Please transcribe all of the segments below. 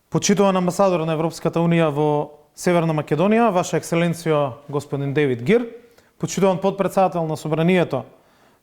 Почитуван амбасадор на Европската Унија во Северна Македонија, Ваша екселенцијо господин Девид Гир, почитуван подпредседател на Собранието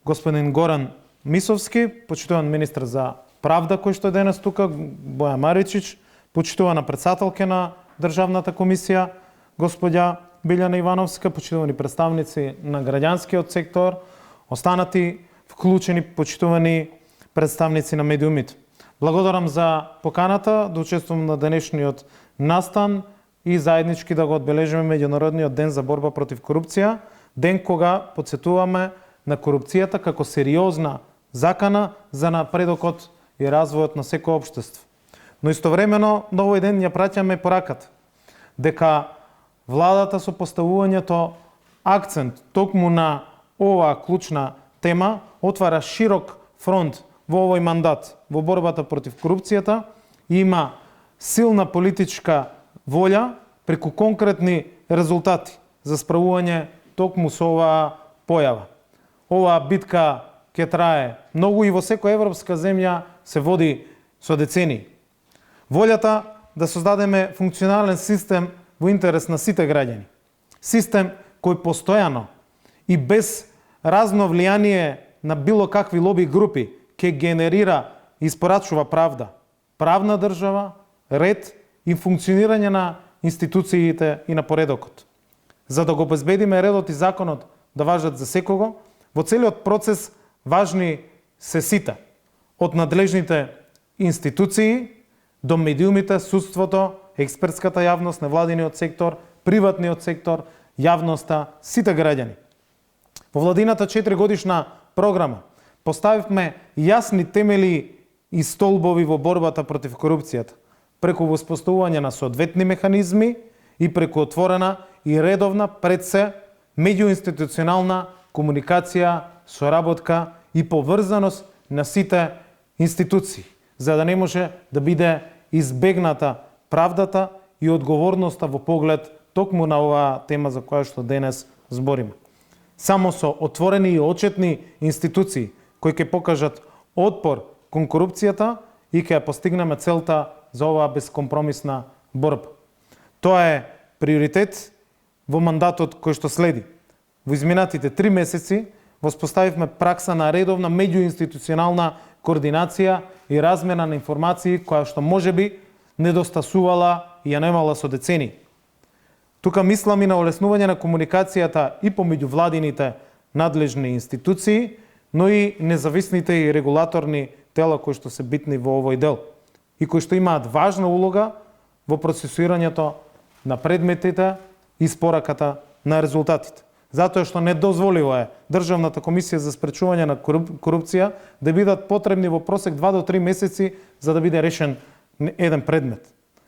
господин Горан Мисовски, почитуван министр за правда кој што е денес тука, Боја Маричич, почитувана председателке на Државната комисија, господја Билјана Ивановска, почитувани представници на граѓанскиот сектор, останати вклучени почитувани представници на медиумите. Благодарам за поканата да учествувам на денешниот настан и заеднички да го одбележиме Меѓународниот ден за борба против корупција, ден кога потсетуваме на корупцијата како сериозна закана за напредокот и развојот на секое општество. Но истовремено на овој ден ја праќаме пораката дека владата со поставувањето акцент токму на оваа клучна тема отвара широк фронт во овој мандат во борбата против корупцијата, има силна политичка волја преку конкретни резултати за справување токму со оваа појава. Оваа битка ќе трае многу и во секоја европска земја се води со децении. Волјата да создадеме функционален систем во интерес на сите граѓани. Систем кој постојано и без разно влијание на било какви лоби групи ќе генерира и испорачува правда, правна држава, ред и функционирање на институциите и на поредокот. За да го обезбедиме редот и законот да важат за секого, во целиот процес важни се сите, од надлежните институции до медиумите, судството, експертската јавност, невладиниот сектор, приватниот сектор, јавноста, сите граѓани. Во владината 4-годишна програма поставивме јасни темели и столбови во борбата против корупцијата, преку воспоставување на соодветни механизми и преку отворена и редовна пред се меѓуинституционална комуникација, соработка и поврзаност на сите институции, за да не може да биде избегната правдата и одговорноста во поглед токму на оваа тема за која што денес збориме. Само со отворени и очетни институции кои ќе покажат отпор кон корупцијата и ќе постигнеме целта за оваа безкомпромисна борба. Тоа е приоритет во мандатот кој што следи. Во изминатите 3 месеци воспоставивме пракса на редовна меѓуинституционална координација и размена на информации која што можеби недостасувала и ја немала со децении. Тука мислам и на олеснување на комуникацијата и помеѓу владините надлежни институции, но и независните и регулаторни тела кои што се битни во овој дел и кои што имаат важна улога во процесуирањето на предметите и спораката на резултатите. Затоа што недозволиво е Државната комисија за спречување на корупција да бидат потребни во просек 2 до 3 месеци за да биде решен еден предмет.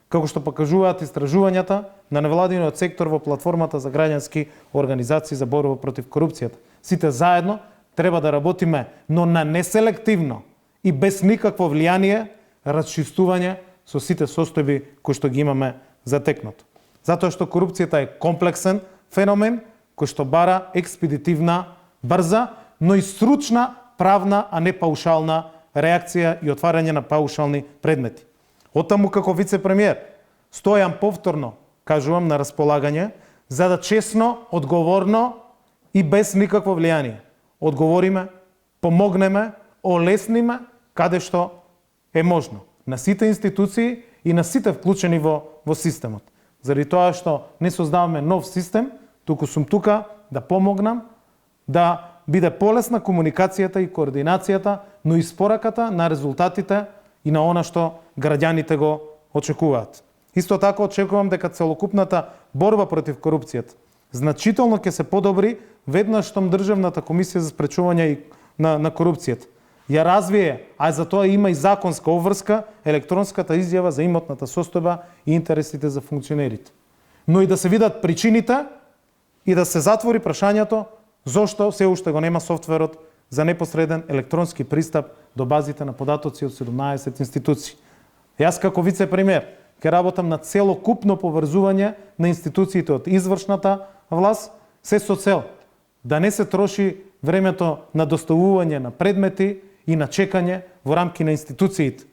Како што покажуваат истражувањата на невладиниот сектор во платформата за граѓански организации за борба против корупцијата. Сите заедно треба да работиме, но на неселективно и без никакво влијание расчистување со сите состојби кои што ги имаме затекнато. Затоа што корупцијата е комплексен феномен кој што бара експедитивна, брза, но и стручна, правна, а не паушална реакција и отварање на паушални предмети. Оттаму како вице-премиер стојам повторно, кажувам, на располагање за да честно, одговорно и без никакво влијание одговориме, помогнеме, олесниме каде што е можно на сите институции и на сите вклучени во системот. Заради тоа што не создаваме нов систем, туку сум тука да помогнам да биде полесна комуникацијата и координацијата, но и спораката на резултатите и на она што граѓаните го очекуваат. Исто така очекувам дека целокупната борба против корупцијата значително ќе се подобри веднаш штом Државната комисија за спречување на корупцијата ја развие, а за тоа има и законска обврска, електронската изјава за имотната состојба и интересите за функционерите. Но и да се видат причините и да се затвори прашањето зошто се уште го нема софтверот за непосреден електронски пристап до базите на податоци од 17 институции. Јас како вице-премиер ќе работам на целокупно поврзување на институциите од извршната власт, се со цел да не се троши времето на доставување на предмети и на чекање во рамки на институциите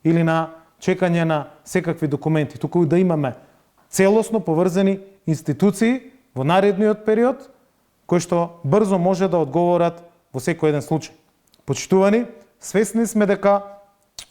или на чекање на секакви документи, туку да имаме целосно поврзани институции во наредниот период, кои што брзо може да одговорат во секој еден случај. Почитувани, свесни сме дека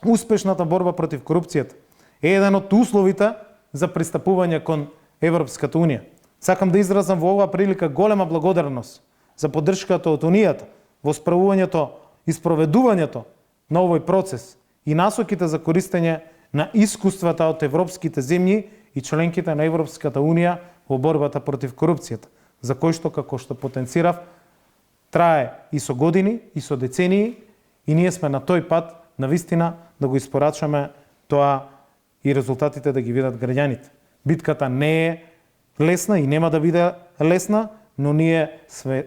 успешната борба против корупцијата е еден од условите за пристапување кон Европската Унија. Сакам да изразам во оваа прилика голема благодарност за поддршката од Унијата во справувањето и спроведувањето на овој процес и насоките за користење на искуствата од европските земји и членките на Европската Унија во борбата против корупцијата, за кој што, како што потенцирав, трае и со години, и со децении, и ние сме на тој пат, навистина, да го испорачаме тоа и резултатите да ги видат граѓаните. Битката не е лесна и нема да биде лесна, но ние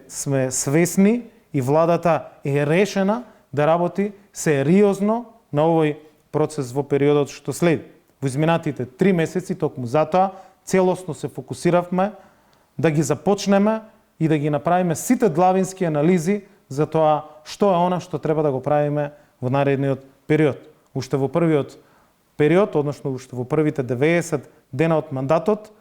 сме свесни и владата е решена да работи сериозно на овој процес во периодот што следи. Во изминатите 3 месеци, токму затоа, целосно се фокусиравме да ги започнеме и да ги направиме сите длабински анализи за тоа што е она што треба да го правиме во наредниот период. Уште во првиот период, односно уште во првите 90 дена од мандатот,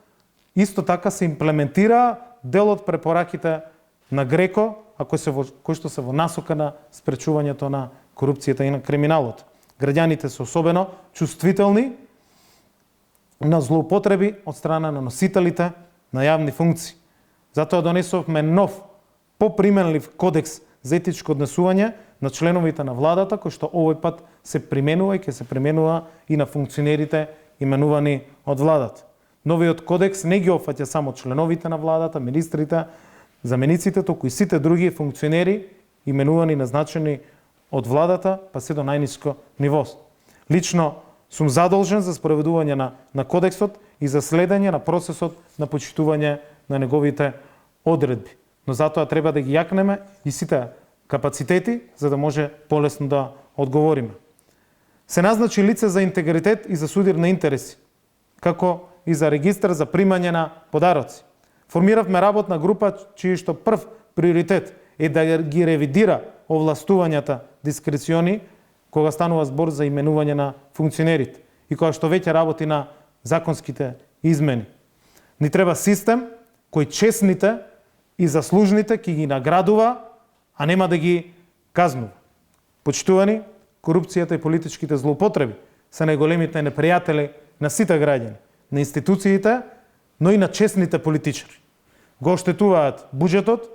исто така се имплементира дел од препораките на Греко, кои што се во насока на спречувањето на корупцијата и на криминалот. Граѓаните се особено чувствителни на злоупотреби од страна на носителите на јавни функции. Затоа донесовме нов, поприменлив кодекс за етичко однесување на членовите на владата, кој што овој пат се применува и ќе се применува и на функционерите именувани од владата. Новиот кодекс не ги опфаќа само членовите на владата, министрите, замениците, туку и сите други функционери именувани, назначени од владата, па се до најниско ниво. Лично сум задолжен за спроведување на кодексот и за следење на процесот на почитување на неговите одредби. Но затоа треба да ги јакнеме и сите капацитети, за да може полесно да одговориме. Се назначи лице за интегритет и за судир на интереси, како и за регистар за примање на подароци. Формиравме работна група чиј што прв приоритет е да ги ревидира овластувањата дискрециони кога станува збор за именување на функционерите и кога што веќе работи на законските измени. Ни треба систем кој честните и заслужните ќе ги наградува, а нема да ги казнува. Почитувани, корупцијата и политичките злоупотреби се најголемите непријатели на сите граѓани, на институциите, но и на честните политичари. Го оштетуваат буџетот,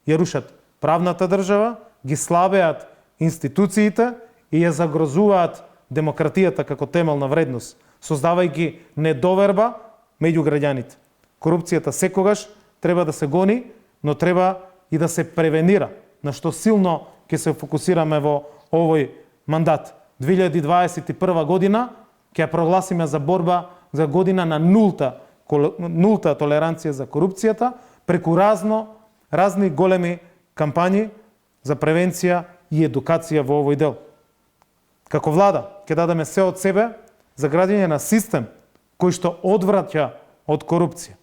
ја рушат правната држава, ги слабеат институциите и ја загрозуваат демократијата како темелна вредност, создавајќи недоверба меѓу граѓаните. Корупцијата секогаш треба да се гони, но треба и да се превенира, на што силно ќе се фокусираме во овој мандат. 2021 година ќе ја прогласиме за борба за година на нулта толеранција за корупцијата, преку разни големи кампањи за превенција и едукација во овој дел. Како влада ќе дадеме се од себе за градење на систем кој што одвраќа од корупција.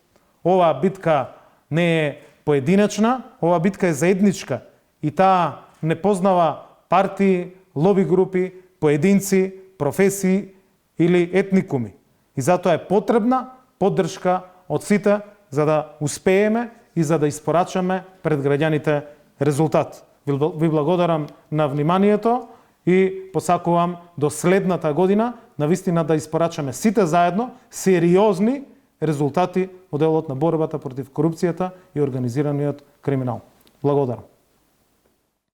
Оваа битка не е поединечна, оваа битка е заедничка и таа не познава партии, лоби групи, поединци, професии или етникуми. И затоа е потребна поддршка од сите за да успееме и за да испорачаме пред граѓаните резултат. Ви благодарам на вниманието и посакувам до следната година навистина да испорачаме сите заедно сериозни резултати во делот на борбата против корупцијата и организираниот криминал. Благодарам.